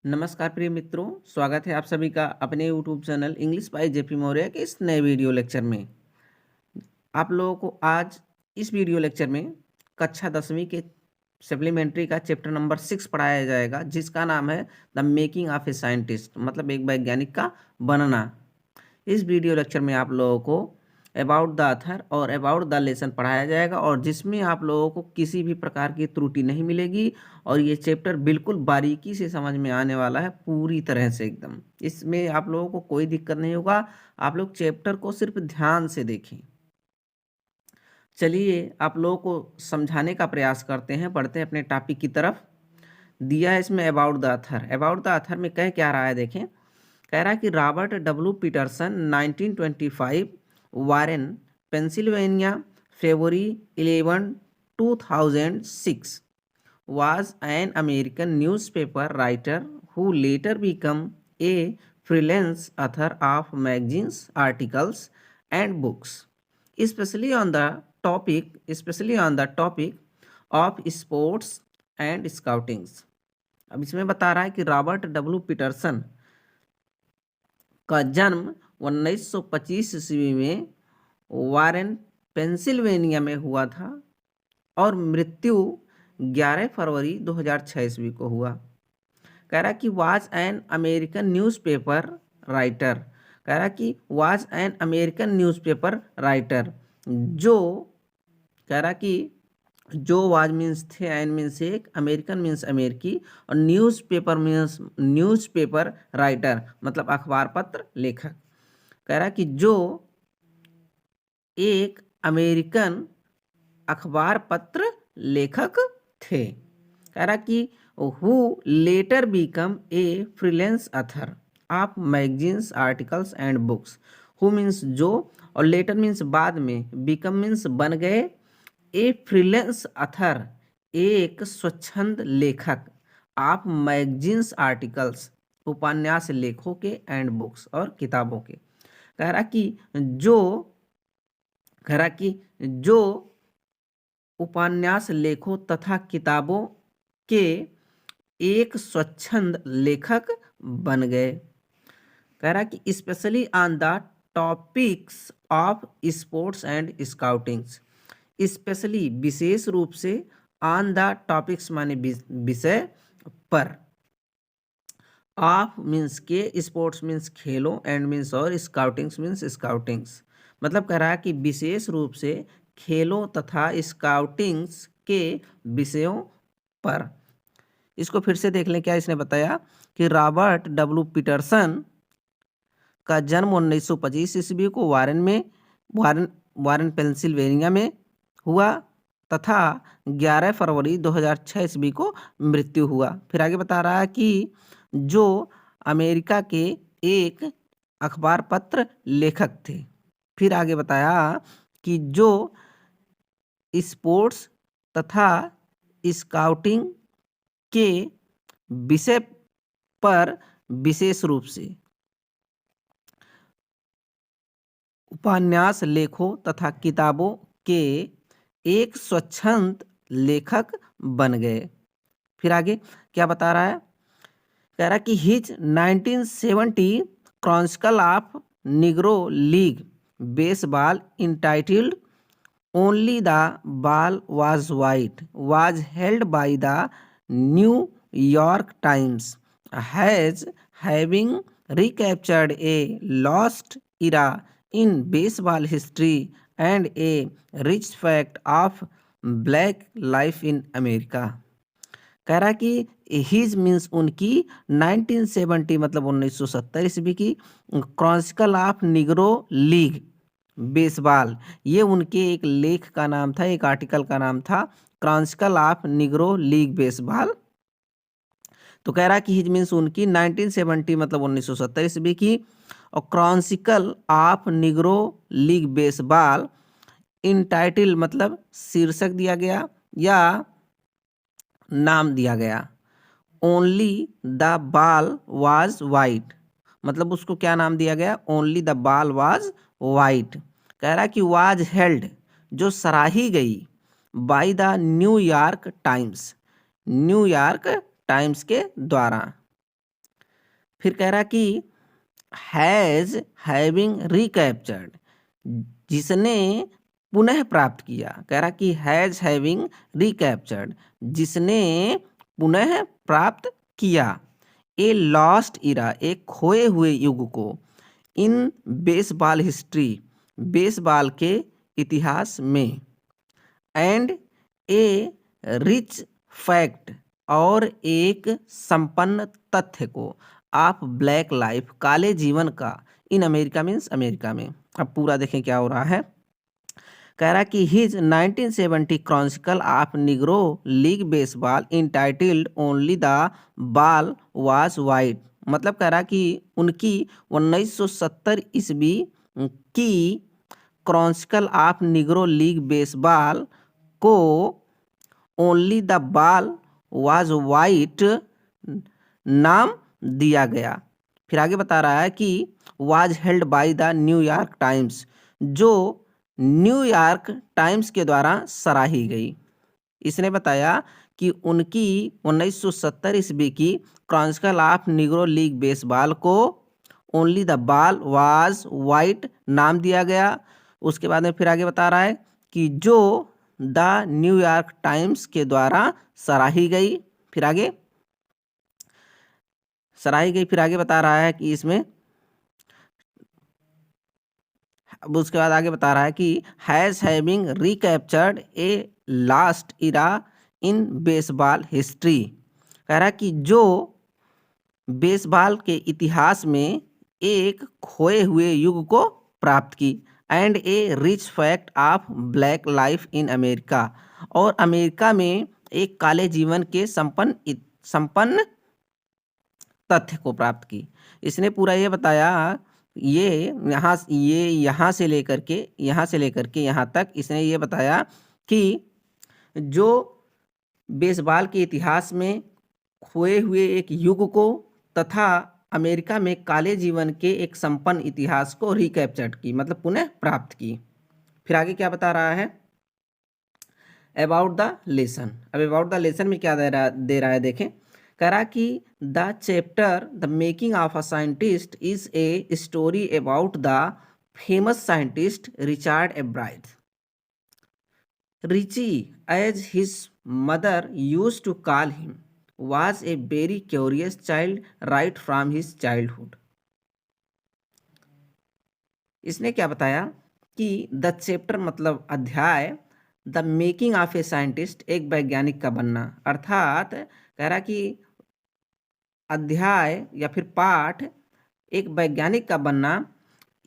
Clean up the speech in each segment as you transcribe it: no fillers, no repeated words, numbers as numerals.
नमस्कार प्रिय मित्रों, स्वागत है आप सभी का अपने YouTube channel English by JP Maurya के इस नए वीडियो लेक्चर में। आप लोगों को आज इस वीडियो लेक्चर में कक्षा 10वीं के सप्लीमेंट्री का चैप्टर नंबर 6 पढ़ाया जाएगा, जिसका नाम है the making of a scientist, मतलब एक वैज्ञानिक का बनना। इस वीडियो लेक्चर में आप लोगों को अबाउट द ऑथर और अबाउट द लेसन पढ़ाया जाएगा, और जिसमें आप लोगों को किसी भी प्रकार की त्रुटि नहीं मिलेगी, और ये चैप्टर बिल्कुल बारीकी से समझ में आने वाला है, पूरी तरह से एकदम। इसमें आप लोगों को कोई दिक्कत नहीं होगा। आप लोग चैप्टर को सिर्फ ध्यान से देखें। चलिए आप लोगों को समझाने का प्रयास करते हैं, बढ़ते हैं अपने टॉपिक की तरफ। दिया है इसमें about the author. About the author में कह क्या रहा है, देखें। कह रहा है कि Robert W Peterson 1925, Warren Pennsylvania, February 11 2006, was an American newspaper writer who later became a freelance author of magazines, articles, and books, especially on the topic of sports and scouting. अब इसमें बता रहा है कि रॉबर्ट डब्ल्यू पीटरसन का जन्म 1925 ईस्वी में वारेन पेंसिल्वेनिया में हुआ था, और मृत्यु 11 फरवरी 2006 ईस्वी को हुआ। कह रहा कि was an American newspaper writer. कह रहा कि was an American newspaper writer, जो कह रहा कि जो वाज मीन्स थे, एन मीन्स एक, अमेरिकन मीन्स अमेरिकी, और न्यूज़पेपर मीन्स न्यूज़पेपर राइटर मतलब अखबार पत्र लेखक। कह रहा कि जो एक अमेरिकन अखबार पत्र लेखक थे। कह रहा कि who letter become a freelance author of magazines, articles and books. Who means जो, और लेटर मीन्स बाद में, बिकम मीन्स बन गए, ए फ्रीलांस ऑथर एक स्वच्छंद लेखक, ऑफ मैगजीन्स, आर्टिकल्स उपन्यास लेखों के, एंड बुक्स और किताबों के। कह रहा कि जो कह रहा कि जो उपन्यास लेखों तथा किताबों के एक स्वच्छंद लेखक बन गए। कह रहा कि specially on the topics of sports and scoutings. Specially विशेष रूप से, ऑन द टॉपिक्स माने विषय पर, ऑफ मीन्स के, स्पोर्ट्स मीन्स खेलों, एंड मीन्स और, स्काउटिंग्स मीन्स स्काउटिंग्स। मतलब कह रहा है कि विशेष रूप से खेलों तथा स्काउटिंग्स के विषयों पर। इसको फिर से देख लें, क्या इसने बताया कि रॉबर्ट डब्ल्यू पीटरसन का जन्म 1925 ईस्वी को वारेन पेंसिल्वेनिया में हुआ, तथा 11 फरवरी 2006 ईस्वी को मृत्यु हुआ। फिर आगे बता रहा है कि जो अमेरिका के एक अखबार पत्र लेखक थे। फिर आगे बताया कि जो स्पोर्ट्स तथा स्काउटिंग के विषय पर विशेष रूप से उपन्यास लेखों तथा किताबों के एक स्वच्छंद लेखक बन गए। फिर आगे क्या बता रहा है, कह रहा कि his 1970 chronicle of negro league baseball entitled only the ball was white was held by the New York Times as having recaptured a lost era in baseball history and a rich fact of black life in America। कह रहा कि his means उनकी, 1970 मतलब 1970 ईस्वी की, chronicle of negro league baseball, ये उनके एक लेख का नाम था, एक आर्टिकल का नाम था, Chronicle of negro league baseball. तो कह रहा कि हिज मीन्स उनकी, 1970 मतलब 1970 ईस्वी की, और Chronicle of negro league baseball in title मतलब शीर्षक दिया गया या नाम दिया गया, only the ball was white, मतलब उसको क्या नाम दिया गया, only the ball was white. कह रहा कि वाज हेल्ड, जो सराही गई, bye the New York times, New York Times के द्वारा। फिर कह रहा कि हैज हैविंग रिकैप्चर्ड, जिसने पुनः प्राप्त किया। कह रहा कि हैज हैविंग रिकैप्चर्ड, जिसने पुनः प्राप्त किया। ए लॉस्ट इरा, एक खोए हुए युग को। इन बेसबॉल हिस्ट्री, बेसबॉल के इतिहास में। एंड ए रिच फैक्ट, और एक संपन्न तथ्य को। आप ब्लैक लाइफ, काले जीवन का। इन अमेरिका मीन्स अमेरिका में। अब पूरा देखें क्या हो रहा है। कह रहा कि his 1970 chronicle of negro league baseball entitled only the ball was white. मतलब कह रहा कि उनकी 1970 ईस्वी की chronicle of negro league baseball को only the ball was white नाम दिया गया। फिर आगे बता रहा है कि was held by the New York Times, जो न्यूयॉर्क टाइम्स के द्वारा सराही गई। इसने बताया कि उनकी 1970 ईस्वी की chronicle of negro league baseball को only the ball was white नाम दिया गया। उसके बाद में फिर आगे बता रहा है कि जो द न्यूयॉर्क टाइम्स के द्वारा सराही गई। फिर आगे सराही गई, फिर आगे बता रहा है कि इसमें, अब उसके बाद आगे बता रहा है कि has having recaptured A last Ira in baseball history. कह रहा है कि जो बेसबॉल के इतिहास में एक खोए हुए युग को प्राप्त की। And A rich fact of black life in America, और अमेरिका में एक काले जीवन के संपन्न तथ्य को प्राप्त की। इसने पूरा ये बताया, यहाँ से लेकर के यहाँ तक इसने ये बताया कि जो बेसबॉल के इतिहास में खोए हुए एक युग को तथा अमेरिका में काले जीवन के एक संपन्न इतिहास को रिकैप्चर्ड की, मतलब पुनः प्राप्त की। फिर आगे क्या बता रहा है अबाउट द लेसन। अब अबाउट द लेसन में क्या दे रहा है देखें। कह रहा कि the chapter the making of a scientist is a story about the famous scientist Richard एब्राइट। Richie, as his mother used to call him, was a very curious child right from his childhood। इसने क्या बताया कि the chapter मतलब अध्याय, the making of a scientist एक वैज्ञानिक का बनना, अर्थात कह रहा कि अध्याय या फिर पाठ एक वैज्ञानिक का बनना,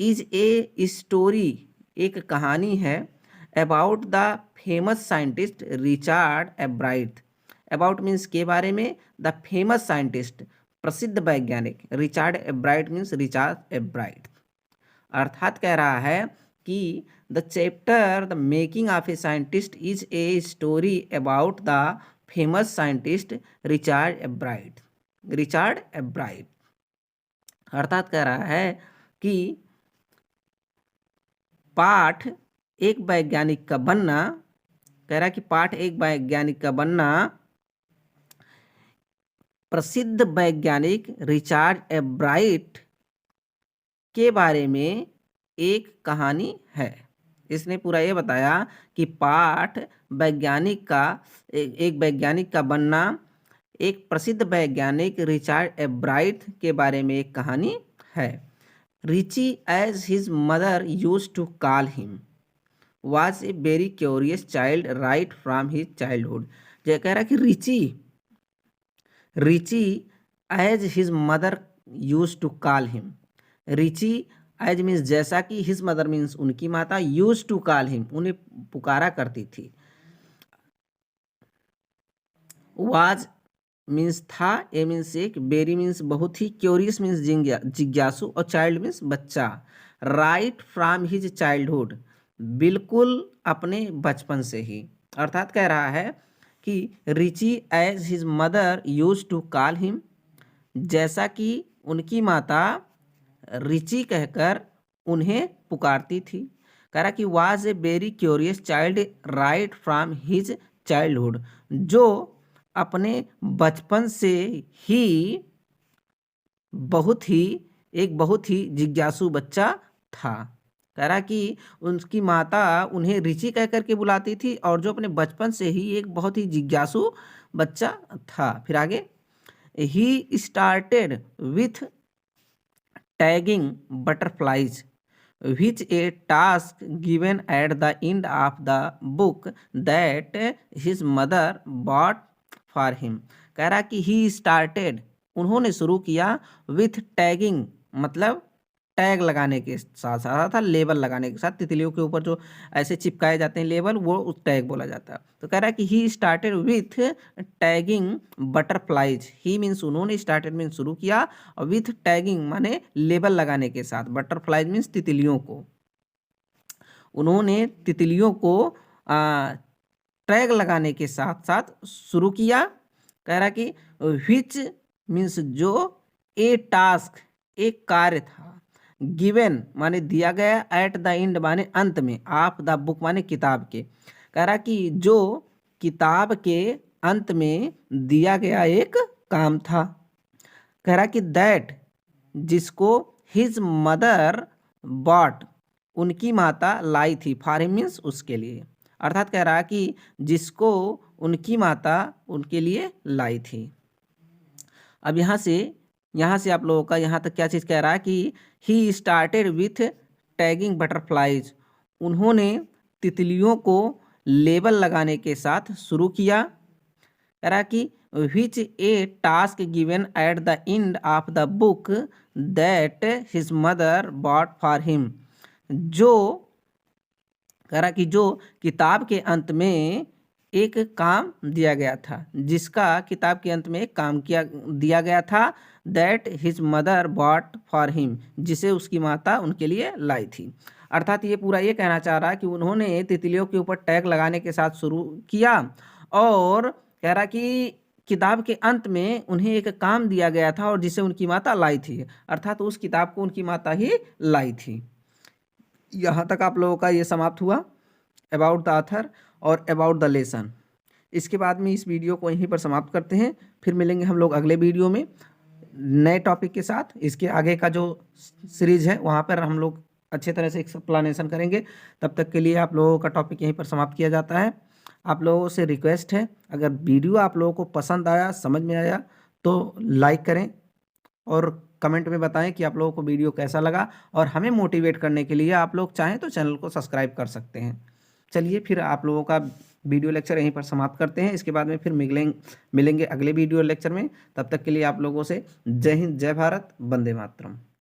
इज ए स्टोरी एक कहानी है, about the famous scientist Richard एब्राइट। About means के बारे में, द फेमस साइंटिस्ट प्रसिद्ध वैज्ञानिक, रिचर्ड एब्राइट मीन्स रिचर्ड एब्राइट। अर्थात कह रहा है कि the chapter the making of a scientist is a story about the famous scientist Richard एब्राइट। Richard एब्राइट अर्थात कह रहा है कि पाठ एक वैज्ञानिक का बनना, कह रहा है कि पाठ एक वैज्ञानिक का बनना प्रसिद्ध वैज्ञानिक रिचर्ड एब्राइट के बारे में एक कहानी है। इसने पूरा ये बताया कि पाठ वैज्ञानिक का एक वैज्ञानिक का बनना एक प्रसिद्ध वैज्ञानिक रिचर्ड एब्राइट के बारे में एक कहानी है। Richie, as his mother used to call him, was a very curious child right from his childhood. जो कह रहा है कि Richie as his mother use to call him. Richie as means जैसा कि, हिज मदर मीन्स उनकी माता, use to call him उन्हें पुकारा करती थी। वाज मीन्स था, ए मीन्स एक, बेरी मीन्स बहुत ही, क्यूरियस मीन्स जिज्ञासु, और चाइल्ड मीन्स बच्चा। राइट फ्रॉम हिज चाइल्डहुड बिल्कुल अपने बचपन से ही। अर्थात कह रहा है कि Richie as his mother use to call him, जैसा कि उनकी माता रिची कहकर उन्हें पुकारती थी। कह रहा कि was a very curious child right from his childhood, जो अपने बचपन से ही बहुत ही जिज्ञासु बच्चा था। कह रहा कि उनकी माता उन्हें रिची कह कर के बुलाती थी और जो अपने बचपन से ही एक बहुत ही जिज्ञासु बच्चा था। फिर आगे, he started with tagging butterflies which a task given at the end of the book that his mother bought for him। कह रहा कि ही स्टार्टेड, उन्होंने शुरू किया, विथ टैगिंग मतलब टैग लगाने के साथ साथ था, लेबल लगाने के साथ, तितलियों के ऊपर जो ऐसे चिपकाए जाते हैं लेबल, वो उस टैग बोला जाता है। तो कह रहा है कि he started with tagging butterflies. He means उन्होंने, स्टार्टेड मीन्स शुरू किया, और विथ टैगिंग माने लेबल लगाने के साथ, बटरफ्लाइज मीन्स तितलियों को, उन्होंने तितलियों को टैग लगाने के साथ साथ शुरू किया। कह रहा कि विच मीन्स जो, ए टास्क एक कार्य था, गिवन माने दिया गया, एट द एंड माने अंत में, ऑफ द बुक माने किताब के। कह रहा कि जो किताब के अंत में दिया गया एक काम था। कह रहा कि दैट जिसको हिज मदर बॉट उनकी माता लाई थी, फॉर हिम मीन्स उसके लिए, अर्थात कह रहा कि जिसको उनकी माता उनके लिए लाई थी। अब यहाँ से आप लोगों का यहाँ तक क्या चीज़ कह रहा है कि he started with tagging butterflies, उन्होंने तितलियों को लेबल लगाने के साथ शुरू किया। कह रहा कि which a task given at the end of the book that his mother bought for him, जो कह रहा कि जो किताब के अंत में एक काम दिया गया था, जिसका किताब के अंत में एक काम दिया गया था, that his mother bought for him, जिसे उसकी माता उनके लिए लाई थी। अर्थात ये पूरा ये कहना चाह रहा है कि उन्होंने तितलियों के ऊपर टैग लगाने के साथ शुरू किया, और कह रहा कि किताब के अंत में उन्हें एक काम दिया गया था और जिसे उनकी माता लाई थी, अर्थात उस किताब को उनकी माता ही लाई थी। यहाँ तक आप लोगों का ये समाप्त हुआ अबाउट द ऑथर और अबाउट द लेसन। इसके बाद में इस वीडियो को यहीं पर समाप्त करते हैं, फिर मिलेंगे हम लोग अगले वीडियो में नए टॉपिक के साथ। इसके आगे का जो सीरीज है वहाँ पर हम लोग अच्छे तरह से एक्सप्लेनेशन करेंगे। तब तक के लिए आप लोगों का टॉपिक यहीं पर समाप्त किया जाता है। आप लोगों से रिक्वेस्ट है, अगर वीडियो आप लोगों को पसंद आया, समझ में आया, तो लाइक करें और कमेंट में बताएं कि आप लोगों को वीडियो कैसा लगा, और हमें मोटिवेट करने के लिए आप लोग चाहें तो चैनल को सब्सक्राइब कर सकते हैं। चलिए फिर आप लोगों का वीडियो लेक्चर यहीं पर समाप्त करते हैं। इसके बाद में फिर मिलेंगे अगले वीडियो लेक्चर में। तब तक के लिए आप लोगों से जय हिंद, जय भारत, वंदे मातरम।